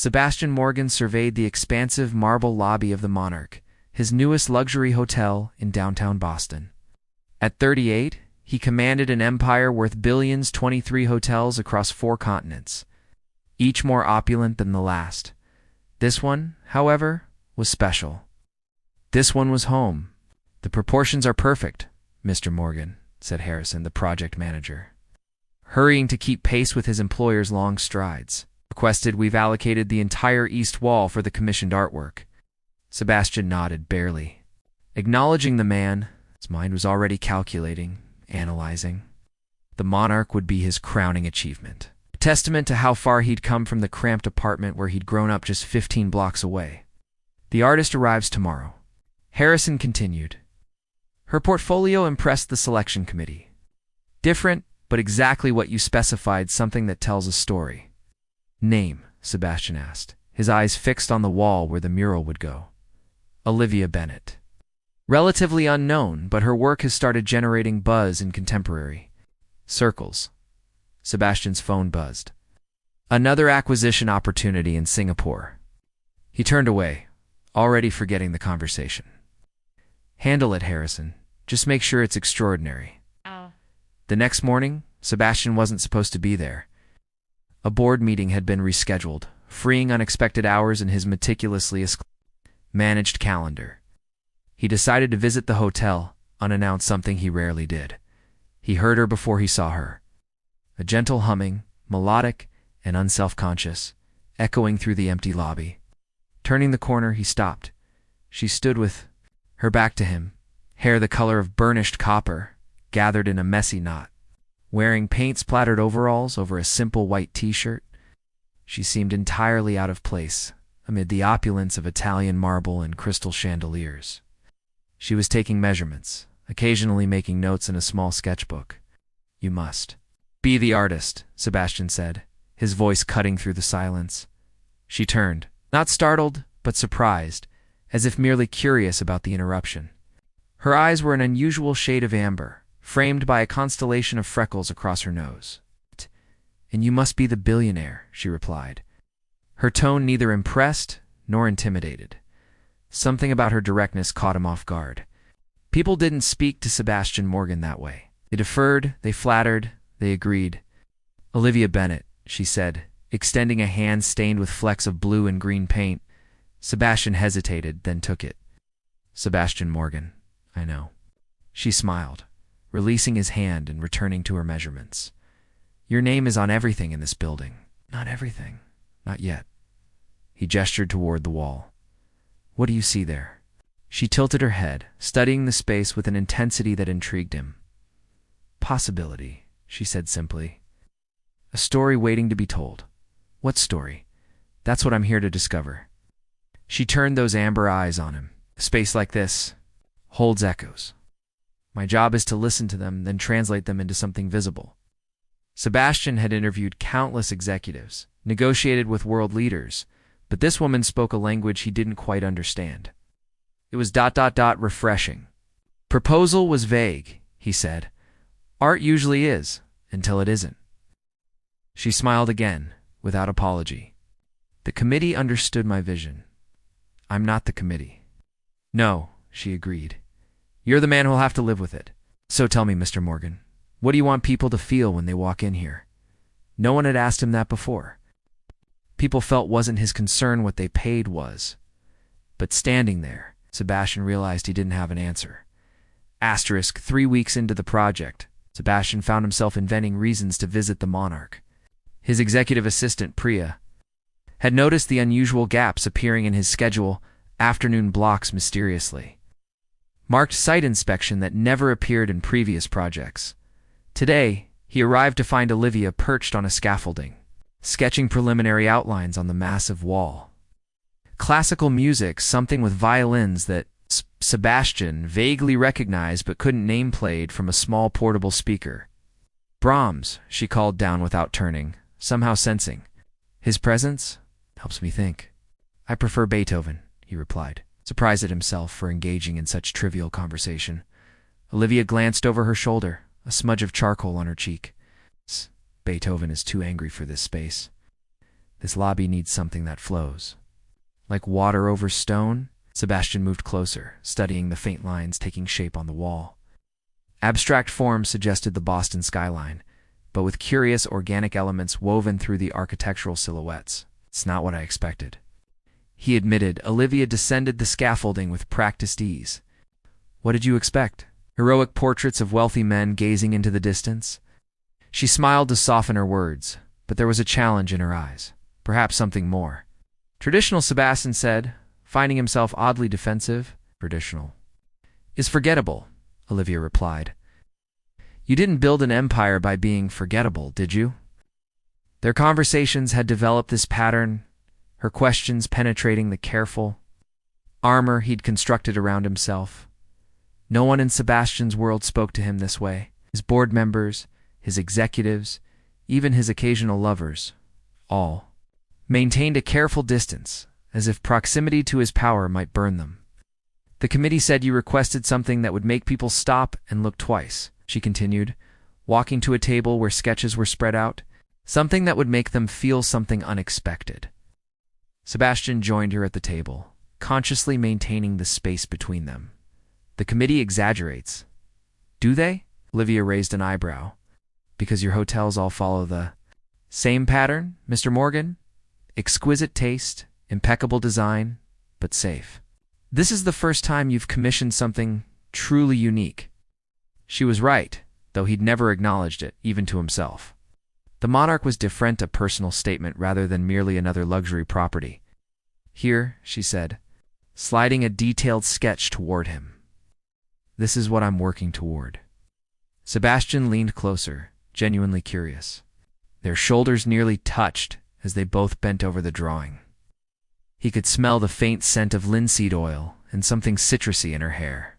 Sebastian Morgan surveyed the expansive marble lobby of the Monarch, his newest luxury hotel in downtown Boston. At 38, he commanded an empire worth billions, 23 hotels across 4 continents, each more opulent than the last. This one, however, was special. This one was home. "The proportions are perfect, Mr. Morgan," said Harrison, the project manager, hurrying to keep pace with his employer's long strides. "Requested we've allocated the entire east wall for the commissioned artwork." Sebastian nodded barely, acknowledging the man. His mind was already calculating, analyzing. The Monarch would be his crowning achievement, a testament to how far he'd come from the cramped apartment where he'd grown up just 15 blocks away. "The artist arrives tomorrow," Harrison continued. Her portfolio impressed the selection committee. "Different, but exactly what you specified, something that tells a story." "Name?" Sebastian asked, his eyes fixed on the wall where the mural would go. "Olivia Bennett." Relatively unknown, but her work has started generating buzz in contemporary circles. Sebastian's phone buzzed. Another acquisition opportunity in Singapore. He turned away, already forgetting the conversation. "Handle it, Harrison. Just make sure it's extraordinary." The next morning, Sebastian wasn't supposed to be there. A board meeting had been rescheduled, freeing unexpected hours in his meticulously managed calendar. He decided to visit the hotel, unannounced, something he rarely did. He heard her before he saw her. A gentle humming, melodic and unself-conscious, echoing through the empty lobby. Turning the corner, he stopped. She stood with her back to him, hair the color of burnished copper, gathered in a messy knot. Wearing paint-splattered overalls over a simple white t-shirt, she seemed entirely out of place amid the opulence of Italian marble and crystal chandeliers. She was taking measurements, occasionally making notes in a small sketchbook. "You must be the artist," Sebastian said, his voice cutting through the silence. She turned, not startled, but surprised, as if merely curious about the interruption. Her eyes were an unusual shade of amber, framed by a constellation of freckles across her nose. "And you must be the billionaire," she replied. Her tone neither impressed nor intimidated. Something about her directness caught him off guard. People didn't speak to Sebastian Morgan that way. They deferred, they flattered, they agreed. "Olivia Bennett," she said, extending a hand stained with flecks of blue and green paint. Sebastian hesitated, then took it. "Sebastian Morgan, I know." She smiled, releasing his hand and returning to her measurements. "Your name is on everything in this building." "Not everything. Not yet." He gestured toward the wall. "What do you see there?" She tilted her head, studying the space with an intensity that intrigued him. "Possibility," she said simply. "A story waiting to be told." "What story?" "That's what I'm here to discover." She turned those amber eyes on him. "A space like this holds echoes. My job is to listen to them, then translate them into something visible." Sebastian had interviewed countless executives, negotiated with world leaders, but this woman spoke a language he didn't quite understand. It was ... refreshing. "Proposal was vague," he said. "Art usually is, until it isn't." She smiled again, without apology. "The committee understood my vision. I'm not the committee." "No," she agreed. "You're the man who'll have to live with it. So tell me, Mr. Morgan, what do you want people to feel when they walk in here?" No one had asked him that before. People felt wasn't his concern, what they paid was. But standing there, Sebastian realized he didn't have an answer. 3 weeks into the project, Sebastian found himself inventing reasons to visit the Monarch. His executive assistant, Priya, had noticed the unusual gaps appearing in his schedule, afternoon blocks mysteriously. Marked site inspection that never appeared in previous projects. Today, he arrived to find Olivia perched on a scaffolding, sketching preliminary outlines on the massive wall. Classical music, something with violins that Sebastian vaguely recognized but couldn't name, played from a small portable speaker. "Brahms," she called down without turning, somehow sensing his presence. "Helps me think." "I prefer Beethoven," he replied, surprised at himself for engaging in such trivial conversation. Olivia glanced over her shoulder, a smudge of charcoal on her cheek. "Beethoven is too angry for this space." This lobby needs something that flows. Like water over stone, Sebastian moved closer, studying the faint lines taking shape on the wall. Abstract forms suggested the Boston skyline, but with curious organic elements woven through the architectural silhouettes. It's not what I expected. He admitted. Olivia descended the scaffolding with practiced ease. What did you expect? Heroic portraits of wealthy men gazing into the distance? She smiled to soften her words, but there was a challenge in her eyes. Perhaps something more. Traditional, Sebastian said, finding himself oddly defensive. Traditional is forgettable, Olivia replied. You didn't build an empire by being forgettable, did you? Their conversations had developed this pattern, her questions penetrating the careful armor he'd constructed around himself. No one in Sebastian's world spoke to him this way. His board members, his executives, even his occasional lovers, all maintained a careful distance, as if proximity to his power might burn them. The committee said you requested something that would make people stop and look twice, she continued, walking to a table where sketches were spread out. Something that would make them feel something unexpected. Sebastian joined her at the table, consciously maintaining the space between them. The committee exaggerates. Do they? Olivia raised an eyebrow. Because your hotels all follow the same pattern, Mr. Morgan? Exquisite taste, impeccable design, but safe. This is the first time you've commissioned something truly unique. She was right, though he'd never acknowledged it, even to himself. The Monarch was different, a personal statement rather than merely another luxury property. Here, she said, sliding a detailed sketch toward him. This is what I'm working toward. Sebastian leaned closer, genuinely curious. Their shoulders nearly touched as they both bent over the drawing. He could smell the faint scent of linseed oil and something citrusy in her hair.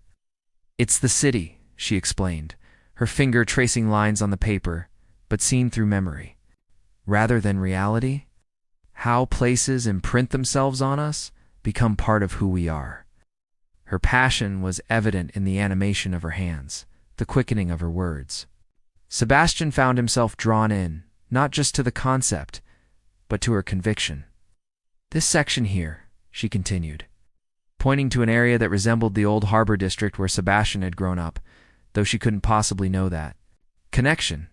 It's the city, she explained, her finger tracing lines on the paper, but seen through memory, rather than reality. How places imprint themselves on us, become part of who we are. Her passion was evident in the animation of her hands, the quickening of her words. Sebastian found himself drawn in, not just to the concept, but to her conviction. This section here, she continued, pointing to an area that resembled the old harbor district where Sebastian had grown up, though she couldn't possibly know that. Connection.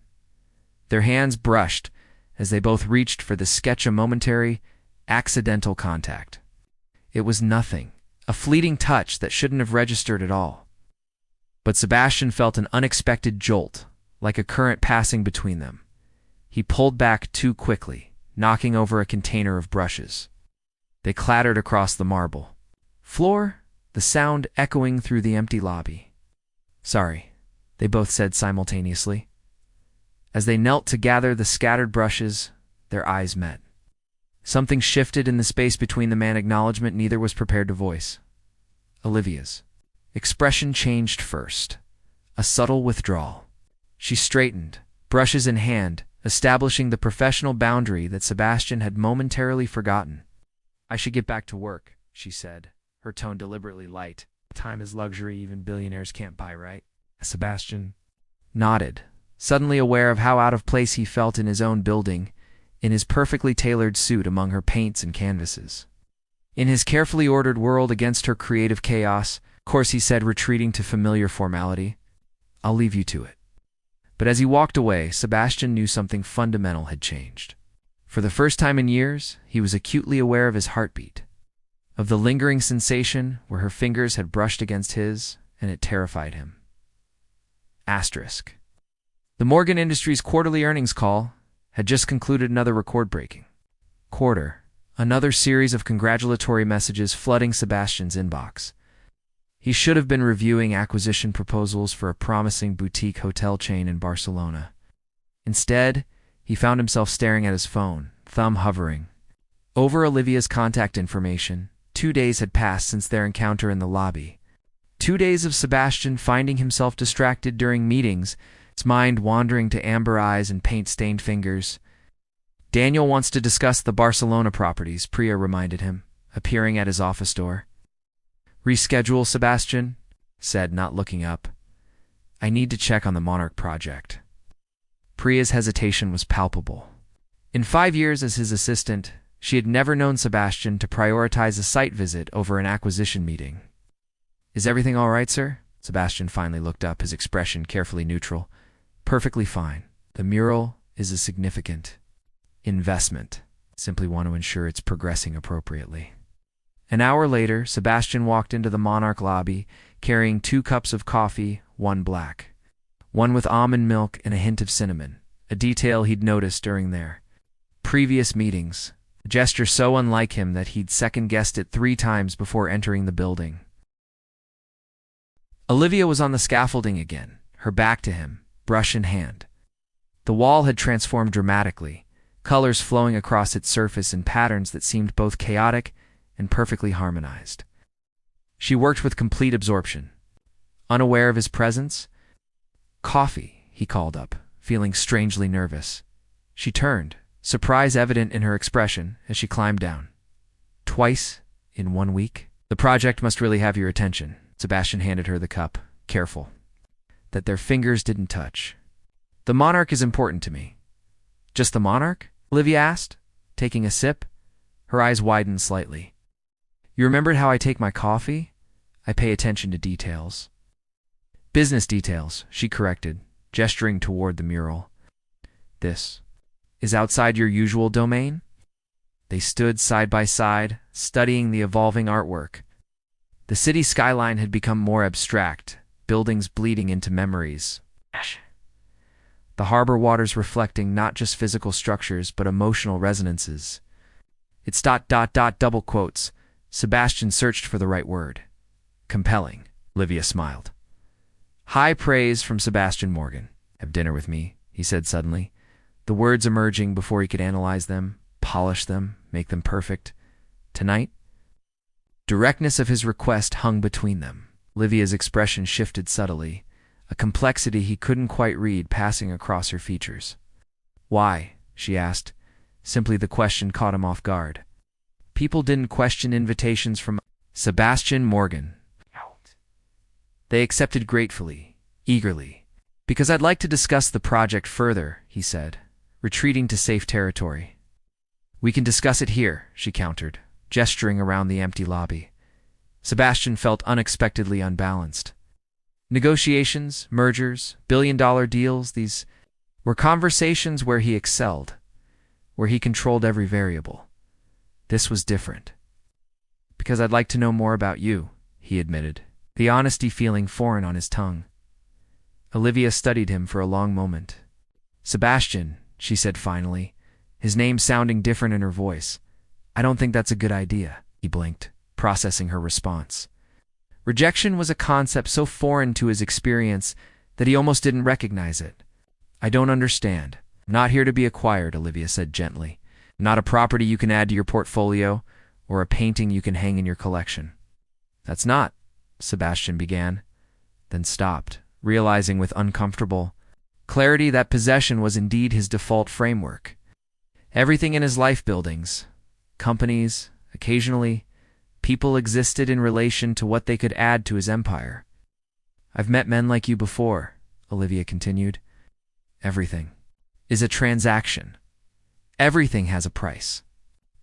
Their hands brushed as they both reached for the sketch, a momentary, accidental contact. It was nothing, a fleeting touch that shouldn't have registered at all. But Sebastian felt an unexpected jolt, like a current passing between them. He pulled back too quickly, knocking over a container of brushes. They clattered across the marble floor, the sound echoing through the empty lobby. Sorry, they both said simultaneously. As they knelt to gather the scattered brushes, their eyes met. Something shifted in the space between them, an acknowledgement neither was prepared to voice. Olivia's expression changed first, a subtle withdrawal. She straightened, brushes in hand, establishing the professional boundary that Sebastian had momentarily forgotten. I should get back to work, she said, her tone deliberately light. Time is luxury even billionaires can't buy, right? Sebastian nodded, suddenly aware of how out of place he felt in his own building, in his perfectly tailored suit among her paints and canvases. In his carefully ordered world against her creative chaos, of course, he said, retreating to familiar formality. I'll leave you to it. But as he walked away, Sebastian knew something fundamental had changed. For the first time in years, he was acutely aware of his heartbeat, of the lingering sensation where her fingers had brushed against his, and it terrified him. Asterisk. The Morgan Industries quarterly earnings call had just concluded another record-breaking quarter, another series of congratulatory messages flooding Sebastian's inbox. He should have been reviewing acquisition proposals for a promising boutique hotel chain in Barcelona. Instead, he found himself staring at his phone, thumb hovering over Olivia's contact information. 2 days had passed since their encounter in the lobby. 2 days of Sebastian finding himself distracted during meetings, his mind wandering to amber eyes and paint-stained fingers. Daniel wants to discuss the Barcelona properties, Priya reminded him, appearing at his office door. Reschedule, Sebastian said, not looking up. I need to check on the Monarch project. Priya's hesitation was palpable. In 5 years as his assistant, She had never known Sebastian to prioritize a site visit over an acquisition meeting. "Is everything all right, sir?" Sebastian finally looked up, his expression carefully neutral. "Perfectly fine. The mural is a significant investment. Simply want to ensure it's progressing appropriately." An hour later, Sebastian walked into the Monarch lobby, carrying 2 cups of coffee, one black, one with almond milk and a hint of cinnamon, a detail he'd noticed during their previous meetings, a gesture so unlike him that he'd second-guessed it 3 times before entering the building. Olivia was on the scaffolding again, her back to him, brush in hand. The wall had transformed dramatically, colors flowing across its surface in patterns that seemed both chaotic and perfectly harmonized. She worked with complete absorption. Unaware of his presence, "Coffee," he called up, feeling strangely nervous. She turned, surprise evident in her expression as she climbed down. "Twice in 1 week? The project must really have your attention." Sebastian handed her the cup, careful that their fingers didn't touch. "The Monarch is important to me." "Just the Monarch?" Olivia asked, taking a sip. Her eyes widened slightly. "You remembered how I take my coffee? I pay attention to details." "Business details," she corrected, gesturing toward the mural. "This is outside your usual domain?" They stood side by side, studying the evolving artwork. The city skyline had become more abstract, buildings bleeding into memories. The harbor waters reflecting not just physical structures but emotional resonances. It's ... double quotes. Sebastian searched for the right word. "Compelling," Olivia smiled. High praise from Sebastian Morgan. "Have dinner with me," he said suddenly, the words emerging before he could analyze them, polish them, make them perfect. "Tonight?" Directness of his request hung between them. Olivia's expression shifted subtly, a complexity he couldn't quite read passing across her features. "Why?" she asked. Simply the question caught him off guard. People didn't question invitations from Sebastian Morgan. They accepted gratefully, eagerly. "Because I'd like to discuss the project further," he said, retreating to safe territory. "We can discuss it here," she countered, gesturing around the empty lobby. Sebastian felt unexpectedly unbalanced. Negotiations, mergers, billion-dollar deals, these were conversations where he excelled, where he controlled every variable. This was different. "Because I'd like to know more about you," he admitted, the honesty feeling foreign on his tongue. Olivia studied him for a long moment. "Sebastian," she said finally, his name sounding different in her voice. "I don't think that's a good idea," he blinked, processing her response. Rejection was a concept so foreign to his experience that he almost didn't recognize it. "I don't understand. I'm not here to be acquired," Olivia said gently. "Not a property you can add to your portfolio or a painting you can hang in your collection." "That's not," Sebastian began, then stopped, realizing with uncomfortable clarity that possession was indeed his default framework. Everything in his life, buildings, companies, occasionally, people, existed in relation to what they could add to his empire. "I've met men like you before," Olivia continued. "Everything is a transaction. Everything has a price."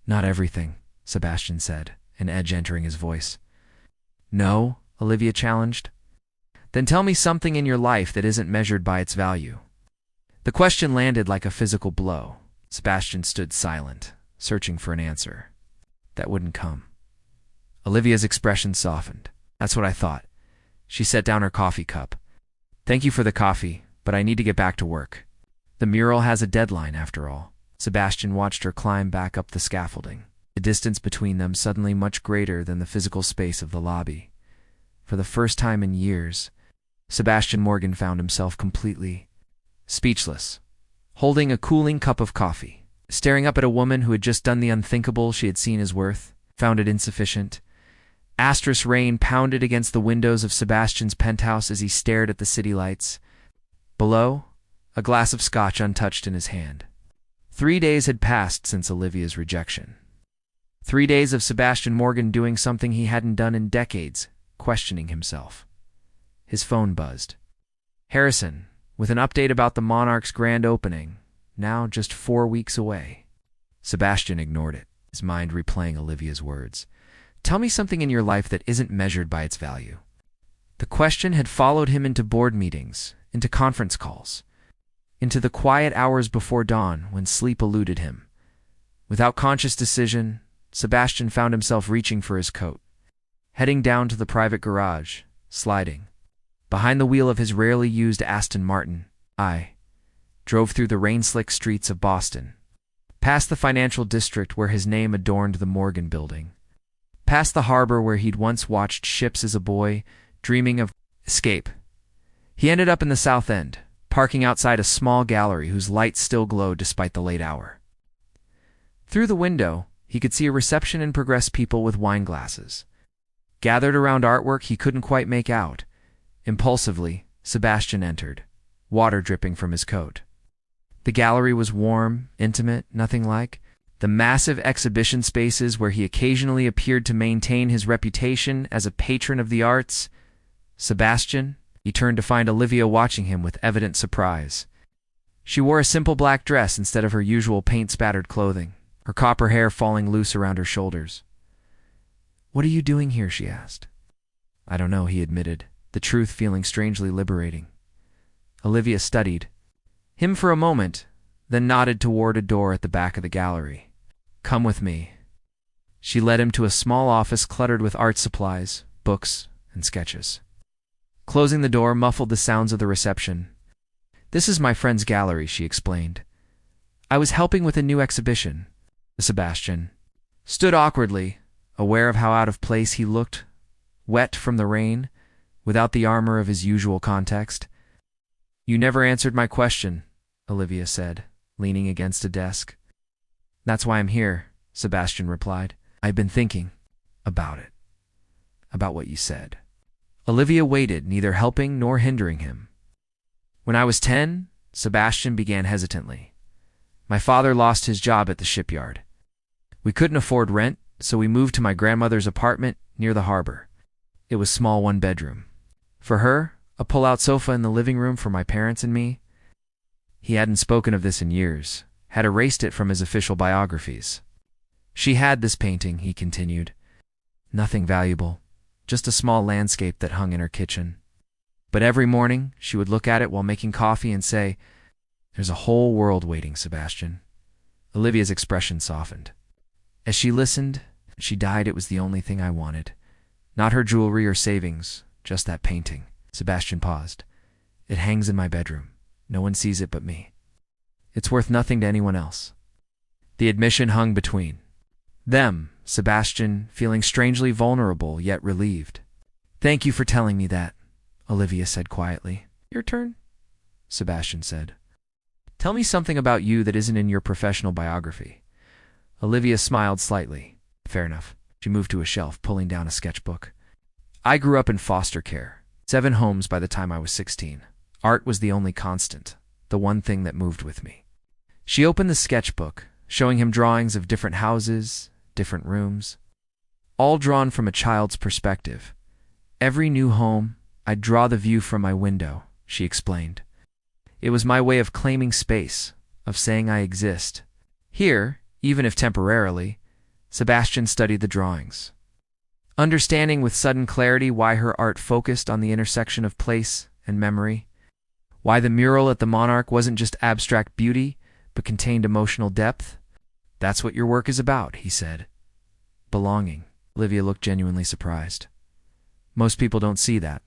"Not everything," Sebastian said, an edge entering his voice. "No?" Olivia challenged. "Then tell me something in your life that isn't measured by its value." The question landed like a physical blow. Sebastian stood silent, searching for an answer. That wouldn't come. Olivia's expression softened. "That's what I thought." She set down her coffee cup. "Thank you for the coffee, but I need to get back to work. The mural has a deadline, after all." Sebastian watched her climb back up the scaffolding, the distance between them suddenly much greater than the physical space of the lobby. For the first time in years, Sebastian Morgan found himself completely speechless, holding a cooling cup of coffee, staring up at a woman who had just done the unthinkable she had seen his worth, found it insufficient. Astrous rain pounded against the windows of Sebastian's penthouse as he stared at the city lights. Below, a glass of scotch untouched in his hand. 3 days had passed since Olivia's rejection. 3 days of Sebastian Morgan doing something he hadn't done in decades, questioning himself. His phone buzzed. Harrison, with an update about the Monarch's grand opening, now just 4 weeks away. Sebastian ignored it. his mind replaying Olivia's words. Tell me something in your life that isn't measured by its value. The question had followed him into board meetings, into conference calls, into the quiet hours before dawn when sleep eluded him. Without conscious decision, Sebastian found himself reaching for his coat, heading down to the private garage, sliding. Behind the wheel of his rarely used Aston Martin, I drove through the rain-slick streets of Boston, past the financial district where his name adorned the Morgan Building, past the harbor where he'd once watched ships as a boy, dreaming of escape. He ended up in the South End, parking outside a small gallery whose lights still glowed despite the late hour. Through the window, he could see a reception in progress, people with wine glasses, gathered around artwork he couldn't quite make out. Impulsively, Sebastian entered, water dripping from his coat. The gallery was warm, intimate, nothing like the massive exhibition spaces where he occasionally appeared to maintain his reputation as a patron of the arts. Sebastian, he turned to find Olivia watching him with evident surprise. She wore a simple black dress instead of her usual paint-spattered clothing, her copper hair falling loose around her shoulders. "What are you doing here?" she asked. "I don't know," he admitted, the truth feeling strangely liberating. Olivia studied him for a moment, then nodded toward a door at the back of the gallery. "Come with me." She led him to a small office cluttered with art supplies, books, and sketches. Closing the door muffled the sounds of the reception. "This is my friend's gallery," she explained. "I was helping with a new exhibition." Sebastian stood awkwardly, aware of how out of place he looked, wet from the rain, without the armor of his usual context. "You never answered my question," Olivia said, leaning against a desk. "That's why I'm here," Sebastian replied. "I've been thinking about it, about what you said." Olivia waited, neither helping nor hindering him. "When I was 10, Sebastian began hesitantly. My father lost his job at the shipyard. We couldn't afford rent, so we moved to my grandmother's apartment near the harbor. It was small, one bedroom. For her, a pull-out sofa in the living room for my parents and me." He hadn't spoken of this in years, had erased it from his official biographies. "She had this painting," he continued. "Nothing valuable, just a small landscape that hung in her kitchen. But every morning, she would look at it while making coffee and say, 'There's a whole world waiting, Sebastian.'" Olivia's expression softened. As she listened, she died. "It was the only thing I wanted. Not her jewelry or savings, just that painting." Sebastian paused. "It hangs in my bedroom. No one sees it but me. It's worth nothing to anyone else." The admission hung between them, Sebastian feeling strangely vulnerable yet relieved. "Thank you for telling me that," Olivia said quietly. "Your turn," Sebastian said. "Tell me something about you that isn't in your professional biography." Olivia smiled slightly. "Fair enough." She moved to a shelf, pulling down a sketchbook. "I grew up in foster care. 7 homes by the time I was 16. Art was the only constant, the one thing that moved with me." She opened the sketchbook, showing him drawings of different houses, different rooms, all drawn from a child's perspective. "Every new home, I'd draw the view from my window," she explained. "It was my way of claiming space, of saying I exist. Here, even if temporarily." Sebastian studied the drawings, understanding with sudden clarity why her art focused on the intersection of place and memory, why the mural at the Monarch wasn't just abstract beauty, but contained emotional depth. "That's what your work is about," he said. "Belonging." Olivia looked genuinely surprised. "Most people don't see that."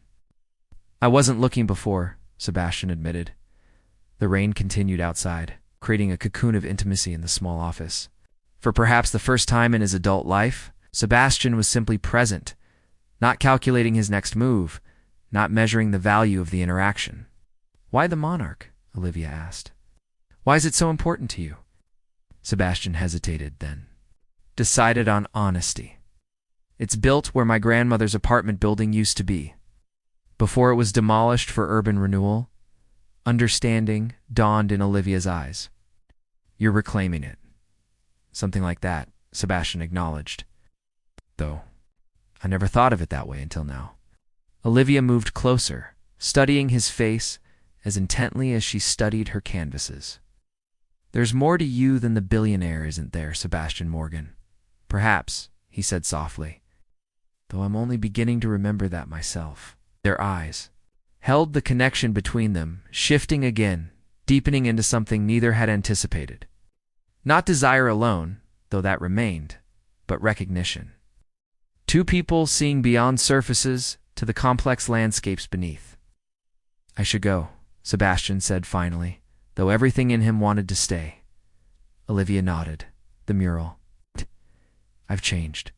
"I wasn't looking before," Sebastian admitted. The rain continued outside, creating a cocoon of intimacy in the small office. For perhaps the first time in his adult life, Sebastian was simply present, not calculating his next move, not measuring the value of the interaction. "Why the Monarch?" Olivia asked. "Why is it so important to you?" Sebastian hesitated, then decided on honesty. "It's built where my grandmother's apartment building used to be, before it was demolished for urban renewal." Understanding dawned in Olivia's eyes. "You're reclaiming it." "Something like that," Sebastian acknowledged. "Though, I never thought of it that way until now." Olivia moved closer, studying his face as intently as she studied her canvases. "There's more to you than the billionaire, isn't there, Sebastian Morgan?" Perhaps, he said softly, though I'm only beginning to remember that myself. Their eyes held the connection between them, shifting again, deepening into something neither had anticipated. Not desire alone, though that remained, but recognition. Two people seeing beyond surfaces to the complex landscapes beneath. I should go, Sebastian said finally, though everything in him wanted to stay. Olivia nodded. The mural. I've changed.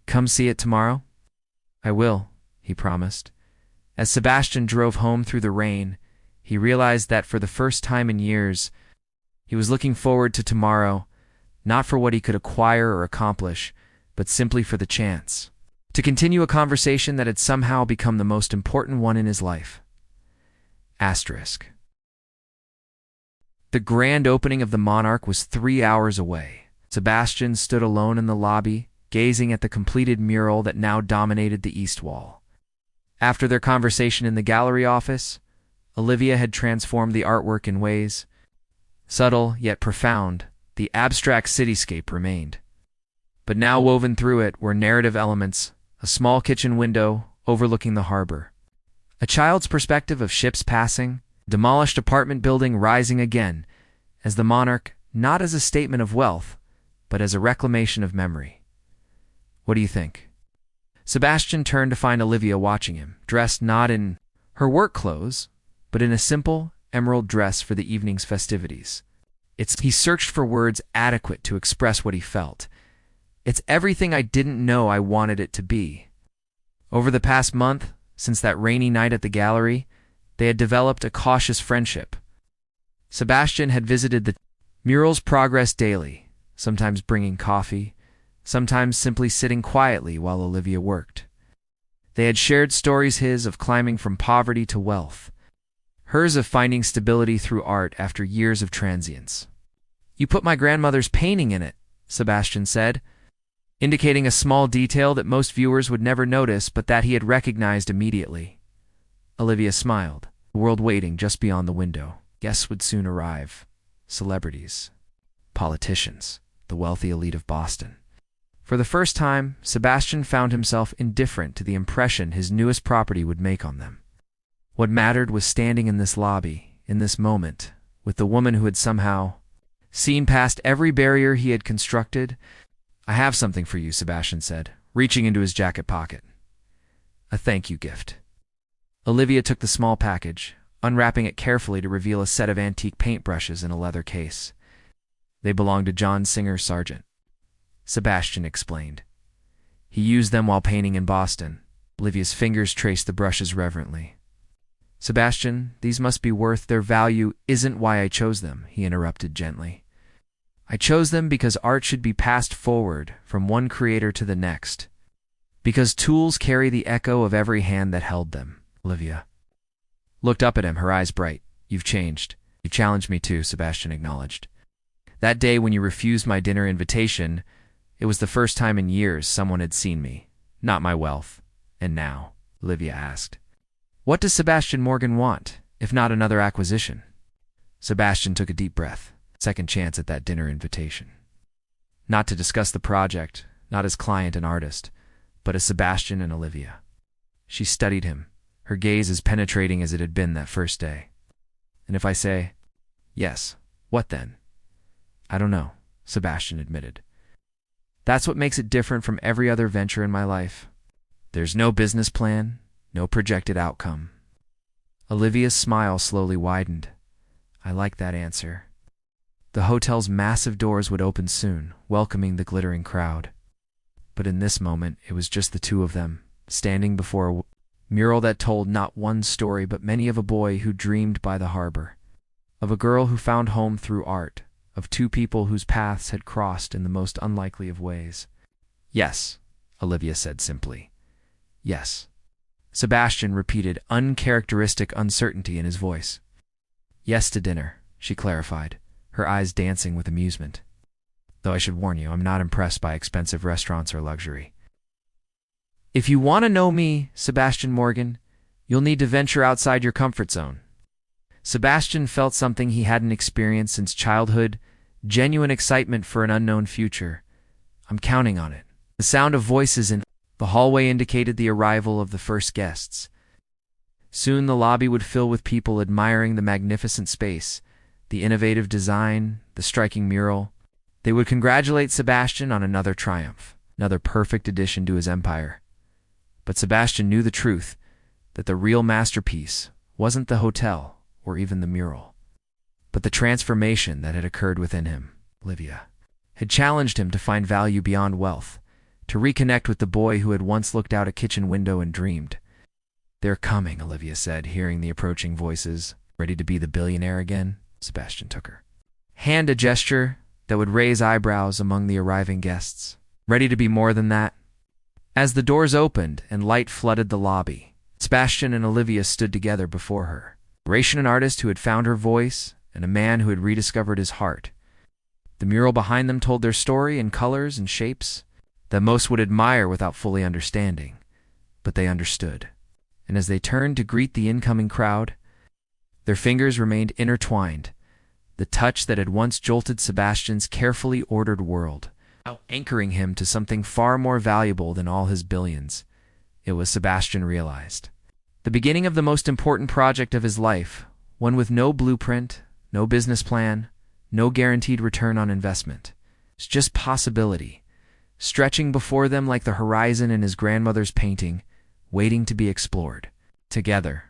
Come see it tomorrow? I will, he promised. As Sebastian drove home through the rain, he realized that for the first time in years, he was looking forward to tomorrow, not for what he could acquire or accomplish, but simply for the chance to continue a conversation that had somehow become the most important one in his life. Asterisk. The grand opening of the Monarch was 3 hours away. Sebastian stood alone in the lobby, gazing at the completed mural that now dominated the east wall. After their conversation in the gallery office, Olivia had transformed the artwork in ways subtle yet profound. The abstract cityscape remained. But now woven through it were narrative elements, a small kitchen window overlooking the harbor, a child's perspective of ships passing, demolished apartment building rising again, as the Monarch, not as a statement of wealth, but as a reclamation of memory. What do you think? Sebastian turned to find Olivia watching him, dressed not in her work clothes, but in a simple, emerald dress for the evening's festivities. He searched for words adequate to express what he felt. It's everything I didn't know I wanted it to be. Over the past month, since that rainy night at the gallery, they had developed a cautious friendship. Sebastian had visited the mural's progress daily, sometimes bringing coffee, sometimes simply sitting quietly while Olivia worked. They had shared stories, his of climbing from poverty to wealth, hers of finding stability through art after years of transience. You put my grandmother's painting in it, Sebastian said, indicating a small detail that most viewers would never notice but that he had recognized immediately. Olivia smiled, the world waiting just beyond the window. Guests would soon arrive. Celebrities. Politicians. The wealthy elite of Boston. For the first time, Sebastian found himself indifferent to the impression his newest property would make on them. What mattered was standing in this lobby, in this moment, with the woman who had somehow seen past every barrier he had constructed. I have something for you, Sebastian said, reaching into his jacket pocket. A thank you gift. Olivia took the small package, unwrapping it carefully to reveal a set of antique paintbrushes in a leather case. They belonged to John Singer Sargent. Sebastian explained. He used them while painting in Boston. Olivia's fingers traced the brushes reverently. Sebastian, these must be worth their value. Isn't why I chose them, he interrupted gently. I chose them because art should be passed forward from one creator to the next. Because tools carry the echo of every hand that held them. Olivia looked up at him, her eyes bright. You've changed. You challenged me too, Sebastian acknowledged. That day when you refused my dinner invitation, it was the first time in years someone had seen me, not my wealth. And now, Olivia asked, what does Sebastian Morgan want, if not another acquisition? Sebastian took a deep breath. Second chance at that dinner invitation. Not to discuss the project, not as client and artist, but as Sebastian and Olivia. She studied him, her gaze as penetrating as it had been that first day. And if I say, yes, what then? I don't know, Sebastian admitted. That's what makes it different from every other venture in my life. There's no business plan, no projected outcome. Olivia's smile slowly widened. I like that answer. The hotel's massive doors would open soon, welcoming the glittering crowd. But in this moment, it was just the two of them, standing before a mural that told not one story but many of a boy who dreamed by the harbor, of a girl who found home through art, of two people whose paths had crossed in the most unlikely of ways. Yes, Olivia said simply. Yes. Sebastian repeated, uncharacteristic uncertainty in his voice. Yes to dinner, she clarified, her eyes dancing with amusement. Though I should warn you, I'm not impressed by expensive restaurants or luxury. If you want to know me, Sebastian Morgan, you'll need to venture outside your comfort zone. Sebastian felt something he hadn't experienced since childhood, genuine excitement for an unknown future, I'm counting on it. The sound of voices in the hallway indicated the arrival of the first guests. Soon the lobby would fill with people admiring the magnificent space, the innovative design, the striking mural. They would congratulate Sebastian on another triumph, another perfect addition to his empire. But Sebastian knew the truth, that the real masterpiece wasn't the hotel or even the mural, but the transformation that had occurred within him. Olivia had challenged him to find value beyond wealth, to reconnect with the boy who had once looked out a kitchen window and dreamed. "They're coming," Olivia said, hearing the approaching voices. "Ready to be the billionaire again?" Sebastian took her hand, a gesture that would raise eyebrows among the arriving guests. "Ready to be more than that?" As the doors opened and light flooded the lobby, Sebastian and Olivia stood together before her. An artist who had found her voice, and a man who had rediscovered his heart. The mural behind them told their story in colors and shapes that most would admire without fully understanding, but they understood. And as they turned to greet the incoming crowd, their fingers remained intertwined, the touch that had once jolted Sebastian's carefully ordered world, anchoring him to something far more valuable than all his billions. It was, Sebastian realized, the beginning of the most important project of his life, one with no blueprint, no business plan, no guaranteed return on investment. It's just possibility, stretching before them like the horizon in his grandmother's painting, waiting to be explored. Together,